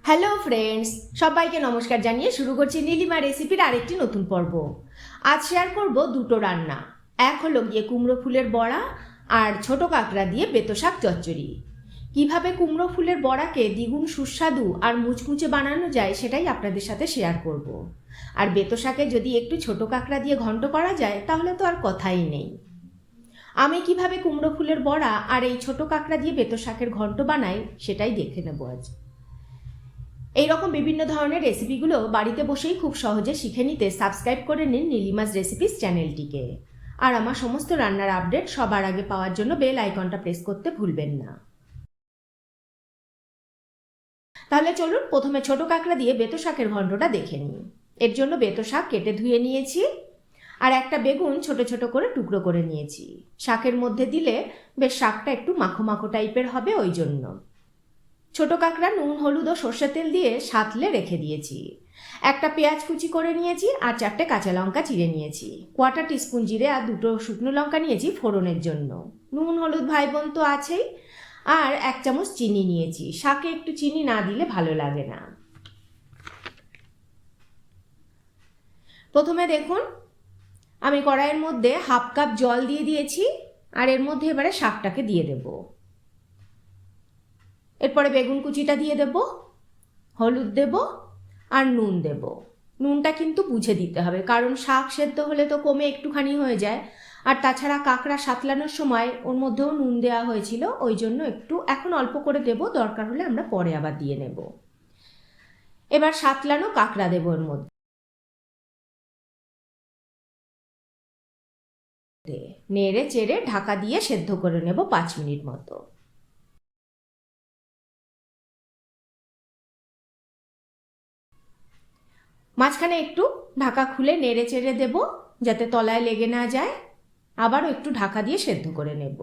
Hello friends, সবাইকে নমস্কার জানিয়ে শুরু করছি নীলিমা রেসিপির আরেকটি নতুন পর্ব। আজ শেয়ার করব দুটো রান্না। এক হলো গিয়ে কুমড়ো ফুলের বড়া আর ছোট কাঁকড়া দিয়ে বেতো শাক চচ্চড়ি। কিভাবে কুমড়ো ফুলের বড়াকে দ্বিগুণ সুস্বাদু আর মুচমুচে বানানো যায় সেটাই আপনাদের সাথে শেয়ার করব। আর বেতো শাকে যদি একটু ছোট কাঁকড়া দিয়ে ঘন্ট করা যায় তাহলে তো আর কথাই নেই। আমি কিভাবে কুমড়ো ফুলের বড়া আর এই ছোট কাঁকড়া দিয়ে বেতো শাকের ঘন্ট বানাই সেটাই দেখে নেব আজ। এইরকম বিভিন্ন ধরনের রেসিপিগুলো বাড়িতে বসেই খুব সহজে শিখে নিতে সাবস্ক্রাইব করে নিন নীলিমাস রেসিপিস চ্যানেলটিকে। আর আমার সমস্ত রান্নার আপডেট সবার আগে পাওয়ার জন্য বেল আইকনটা প্রেস করতে ভুলবেন না। তাহলে চলুন প্রথমে ছোট কাঁকড়া দিয়ে বেতো শাকের ঘন্টটা দেখে নিই। এর জন্য বেতো শাক কেটে ধুয়ে নিয়েছি আর একটা বেগুন ছোট ছোট করে টুকরো করে নিয়েছি। শাকের মধ্যে দিলে বেশ শাকটা একটু মাখো মাখো টাইপের হবে, ওই জন্য। ছোট কাঁকড়া নুন হলুদ ও সর্ষের তেল দিয়ে সাঁতলে রেখে দিয়েছি। একটা পেঁয়াজ কুচি করে নিয়েছি আর 4টে কাঁচা লঙ্কা চিড়ে নিয়েছি। 1/4 টিস্পুন জিরে আর 2টো শুকনো লঙ্কা নিয়েছি ফোড়নের জন্য। নুন হলুদ ভাই বোন তো আছেই। আর 1 চামচ চিনি নিয়েছি, শাকে একটু চিনি না দিলে ভালো লাগে না। প্রথমে দেখুন, আমি কড়াইয়ের মধ্যে 1/2 কাপ জল দিয়ে দিয়েছি আর এর মধ্যে এবারে শাকটাকে দিয়ে দেব। এরপরে বেগুন কুচিটা দিয়ে দেব, হলুদ দেব আর নুন দেব। নুনটা কিন্তু বুঝে দিতে হবে, কারণ শাক সেদ্ধ হলে তো কমে একটুখানি হয়ে যায়। আর তাছাড়া কাঁকড়া সাতলানোর সময় ওর মধ্যেও নুন দেওয়া হয়েছিল, ওই জন্য একটু এখন অল্প করে দেব, দরকার হলে আমরা পরে আবার দিয়ে নেব। এবার সাতলানো কাঁকড়া দেব ওর মধ্যে, নেড়ে চেড়ে ঢাকা দিয়ে সেদ্ধ করে নেব 5 মিনিট মতো। মাঝখানে একটু ঢাকা খুলে নেড়ে চেড়ে দেব যাতে তলায় লেগে না যায়। আবারও একটু ঢাকা দিয়ে সেদ্ধ করে নেব।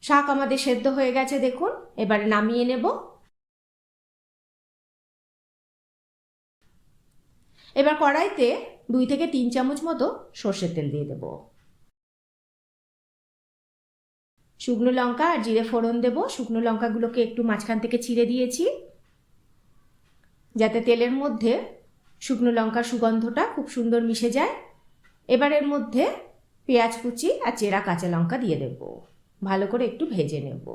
শাক আমাদের সেদ্ধ হয়ে গেছে দেখুন, এবারে নামিয়ে নেব। এবার কড়াইতে 2 থেকে 3 চামচ মতো সর্ষের তেল দিয়ে দেব। শুকনো লঙ্কা আর জিরে ফোড়ন দেব। শুকনো লঙ্কাগুলোকে একটু মাঝখান থেকে ছিঁড়ে দিয়েছি যাতে তেলের মধ্যে শুকনো লঙ্কার সুগন্ধটা খুব সুন্দর মিশে যায়। এবার এর মধ্যে পেঁয়াজ কুচি আর চেরা কাঁচা লঙ্কা দিয়ে দেব। ভালো করে একটু ভেজে নেব।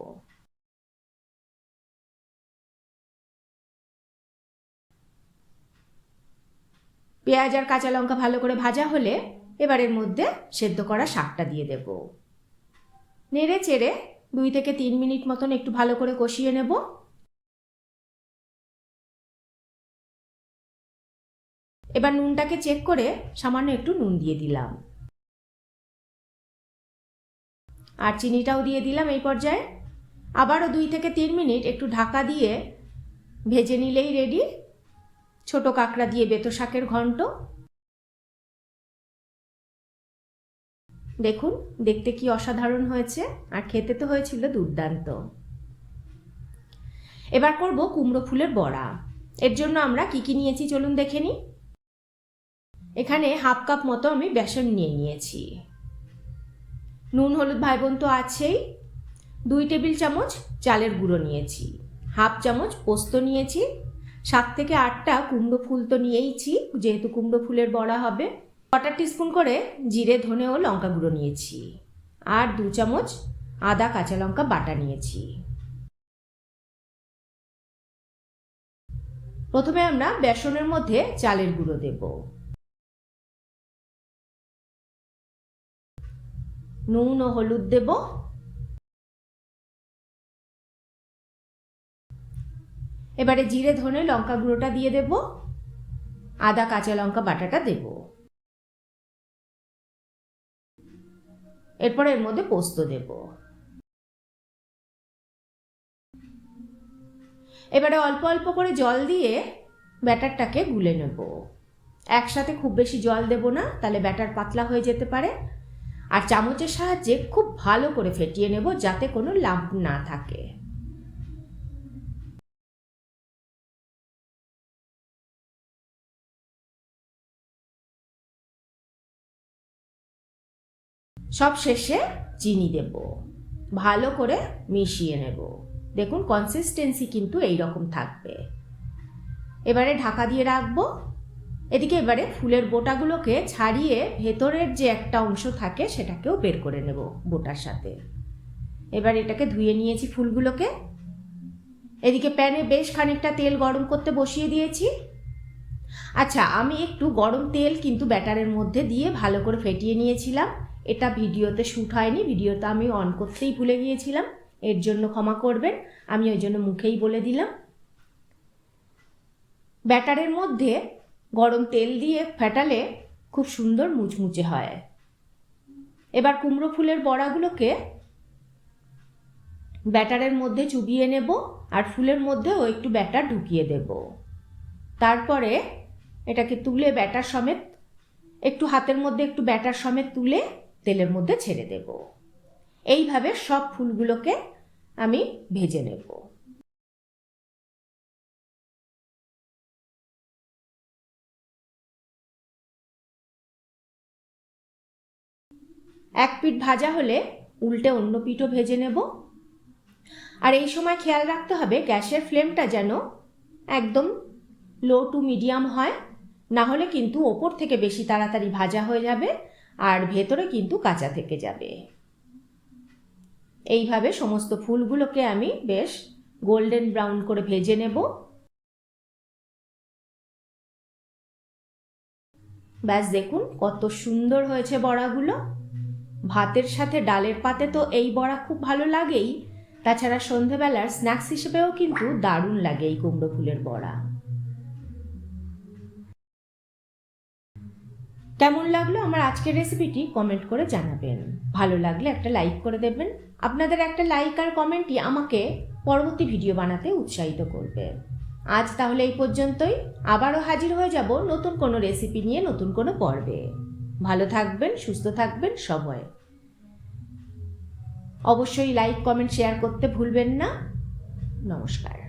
পেঁয়াজ আর কাঁচা লঙ্কা ভালো করে ভাজা হলে এবার এর মধ্যে সেদ্ধ করা শাকটা দিয়ে দেব। নেড়ে চেড়ে 2 থেকে 3 মিনিট মতন একটু ভালো করে কষিয়ে নেব। এবার নুনটাকে চেক করে সামান্য একটু নুন দিয়ে দিলাম আর চিনিটাও দিয়ে দিলাম এই পর্যায়ে। আবারও 2 থেকে 3 মিনিট একটু ঢাকা দিয়ে ভেজে নিলেই রেডি ছোট কাঁকড়া দিয়ে বেতো শাকের ঘন্ট। দেখুন দেখতে কি অসাধারণ হয়েছে, আর খেতে তো হয়েছিল দুর্দান্ত। এবার করব কুমড়ো ফুলের বড়া। এর জন্য আমরা কি কি নিয়েছি চলুন দেখে নিই। এখানে 1/2 কাপ মতো আমি বেসন নিয়ে নিয়েছি। নুন হলুদ ভাই বোন তো আছেই। 2 টেবিল চামচ চালের গুঁড়ো নিয়েছি। 1/2 চামচ পোস্ত নিয়েছি। 7 থেকে 8টা কুমড়ো ফুল তো নিয়েইছি, যেহেতু কুমড়ো ফুলের বড়া হবে। 1/4 টিস্পুন করে জিরে ধনে ও লঙ্কা গুঁড়ো নিয়েছি আর 2 চামচ আদা কাঁচা লঙ্কা বাটা নিয়েছি। প্রথমে আমরা বেসনের মধ্যে চালের গুঁড়ো দেব, নুন ও হলুদ দেব, এবারে জিরে ধনে লঙ্কা গুঁড়োটা দিয়ে দেব, আদা কাঁচা লঙ্কা বাটাটা দেব। এরপর এর মধ্যে পোস্ত দেব। এবারে অল্প অল্প করে জল দিয়ে ব্যাটারটাকে গুলে নেব। একসাথে খুব বেশি জল দেব না, তাহলে ব্যাটার পাতলা হয়ে যেতে পারে। আর চামচের সাহায্যে খুব ভালো করে ফেটিয়ে নেব যাতে কোনো লাম্প না থাকে। সব শেষে চিনি দেব। ভালো করে মিশিয়ে নেব। দেখুন কনসিস্টেন্সি কিন্তু এই রকম থাকবে। এবারে ঢাকা দিয়ে রাখবো। এদিকে এবারে ফুলের বোটাগুলোকে ছাড়িয়ে ভেতরের যে একটা অংশ থাকে সেটাকেও বের করে নেব বোটার সাথে। এবার এটাকে ধুয়ে নিয়েছি ফুলগুলোকে। এদিকে প্যানে বেশ খানিকটা তেল গরম করতে বসিয়ে দিয়েছি। আচ্ছা, আমি একটু গরম তেল কিন্তু ব্যাটারের মধ্যে দিয়ে ভালো করে ফেটিয়ে নিয়েছিলাম। এটা ভিডিওতে শ্যুট হয়নি, ভিডিওতে আমি অন করতেই ভুলে গিয়েছিলাম, এর জন্য ক্ষমা করবেন। আমি ওই জন্য মুখেই বলে দিলাম। ব্যাটারের মধ্যে গরম তেল দিয়ে ফেটালে খুব সুন্দর মুচমুচে হয়। এবার কুমড়ো ফুলের বড়াগুলোকে ব্যাটারের মধ্যে চুবিয়ে নেব আর ফুলের মধ্যেও একটু ব্যাটার ঢুকিয়ে দেব। তারপরে এটাকে তুলে ব্যাটার সমেত একটু হাতের মধ্যে একটু ব্যাটার সমেত তুলে তেলের মধ্যে ছেড়ে দেব। এইভাবে সব ফুলগুলোকে আমি ভেজে নেব। এক পিঠ ভাজা হলে উল্টে অন্য পিঠও ভেজে নেব। আর এই সময় খেয়াল রাখতে হবে গ্যাসের ফ্লেমটা যেন একদম লো টু মিডিয়াম হয়, না হলে কিন্তু ওপর থেকে বেশি তাড়াতাড়ি ভাজা হয়ে যাবে আর ভেতরে কিন্তু কাঁচা থেকে যাবে। এইভাবে সমস্ত ফুলগুলোকে আমি বেশ গোল্ডেন ব্রাউন করে ভেজে নেব। ব্যাস দেখুন কত সুন্দর হয়েছে বড়াগুলো। ভাতের সাথে ডালের পাতে তো এই বড়া খুব ভালো লাগেই, তাছাড়া সন্ধেবেলার স্ন্যাক্স হিসেবেও কিন্তু দারুণ লাগে এই কুমড়ো ফুলের বড়া। কেমন লাগলো আমার আজকের রেসিপিটি কমেন্ট করে জানাবেন। ভালো লাগলে একটা লাইক করে দেবেন। আপনাদের একটা লাইক আর কমেন্টই আমাকে পরবর্তী ভিডিও বানাতে উৎসাহিত করবে। আজ তাহলে এই পর্যন্তই। আবারও হাজির হয়ে যাব নতুন কোনো রেসিপি নিয়ে, নতুন কোনো পর্বে। ভালো থাকবেন, সুস্থ থাকবেন সবাই। অবশ্যই লাইক, কমেন্ট, শেয়ার করতে ভুলবেন না। নমস্কার।